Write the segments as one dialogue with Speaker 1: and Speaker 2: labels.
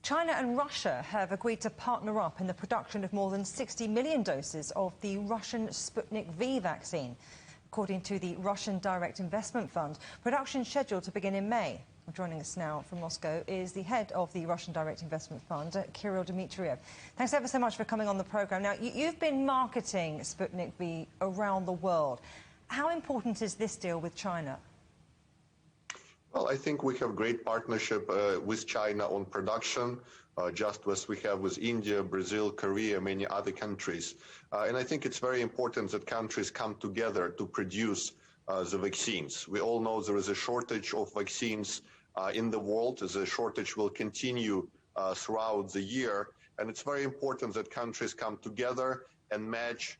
Speaker 1: China and Russia have agreed to partner up in the production of more than 60 million doses of the Russian Sputnik V vaccine. According to the Russian Direct Investment Fund, production is scheduled to begin in May. Joining us now from Moscow is the head of the Russian Direct Investment Fund, Kirill Dmitriev. Thanks ever so much for coming on the programme. Now, you've been marketing Sputnik V around the world. How important is this deal with China?
Speaker 2: Well, I think we have great partnership with China on production, just as we have with India, Brazil, Korea, many other countries. And I think it's very important that countries come together to produce the vaccines. We all know there is a shortage of vaccines in the world. The shortage will continue throughout the year. And it's very important that countries come together and match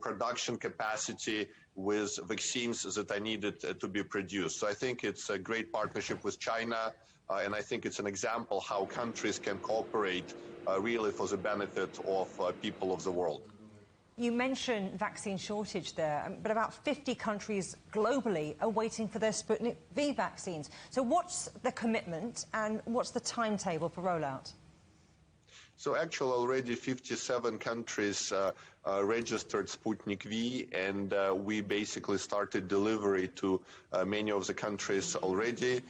Speaker 2: production capacity with vaccines that are needed to be produced. So I think it's a great partnership with China, and I think it's an example how countries can cooperate really for the benefit of people of the world.
Speaker 1: You mentioned vaccine shortage there, but about 50 countries globally are waiting for their Sputnik V vaccines. So what's the commitment and what's the timetable for rollout?
Speaker 2: So actually already 57 countries registered Sputnik V, and we basically started delivery to many of the countries already.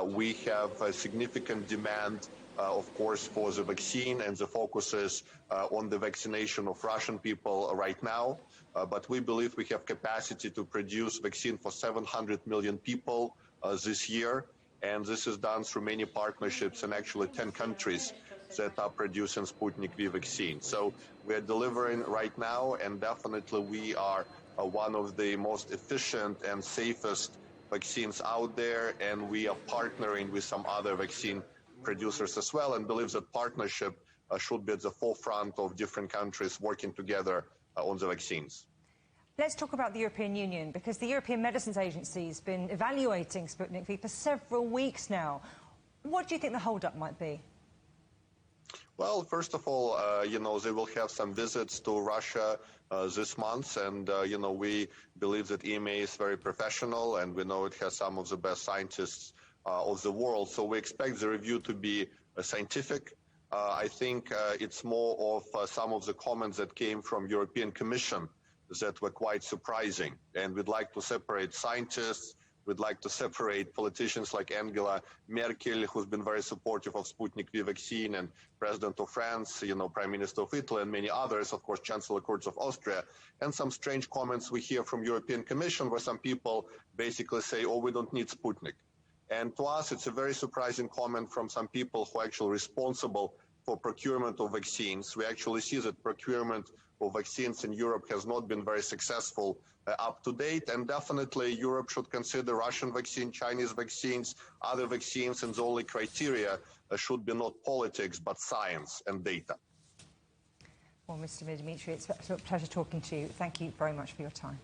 Speaker 2: We have a significant demand, of course, for the vaccine, and the focus is on the vaccination of Russian people right now. But we believe we have capacity to produce vaccine for 700 million people this year. And this is done through many partnerships in actually 10 countries that are producing Sputnik V vaccine. So we are delivering right now, and definitely we are one of the most efficient and safest vaccines out there, and we are partnering with some other vaccine producers as well, and believe that partnership should be at the forefront of different countries working together on the vaccines.
Speaker 1: Let's talk about the European Union, because the European Medicines Agency has been evaluating Sputnik V for several weeks now. What do you think the hold-up might be?
Speaker 2: Well, first of all, they will have some visits to Russia this month, and, we believe that EMA is very professional, and we know it has some of the best scientists of the world. So we expect the review to be scientific. I think it's more of some of the comments that came from European Commission that were quite surprising. And we'd like to separate scientists. We'd like to separate politicians like Angela Merkel, who's been very supportive of Sputnik V vaccine, and President of France, Prime Minister of Italy, and many others, of course, Chancellor Kurz of Austria. And some strange comments we hear from European Commission, where some people basically say, oh, we don't need Sputnik. And to us, it's a very surprising comment from some people who are actually responsible for procurement of vaccines. We actually see that procurement of vaccines in Europe has not been very successful up to date, and definitely Europe should consider Russian vaccine, Chinese vaccines, other vaccines, and the only criteria should be not politics but science and data.
Speaker 1: Well, Mr. Dmitriev, it's a pleasure talking to you. Thank you very much for your time.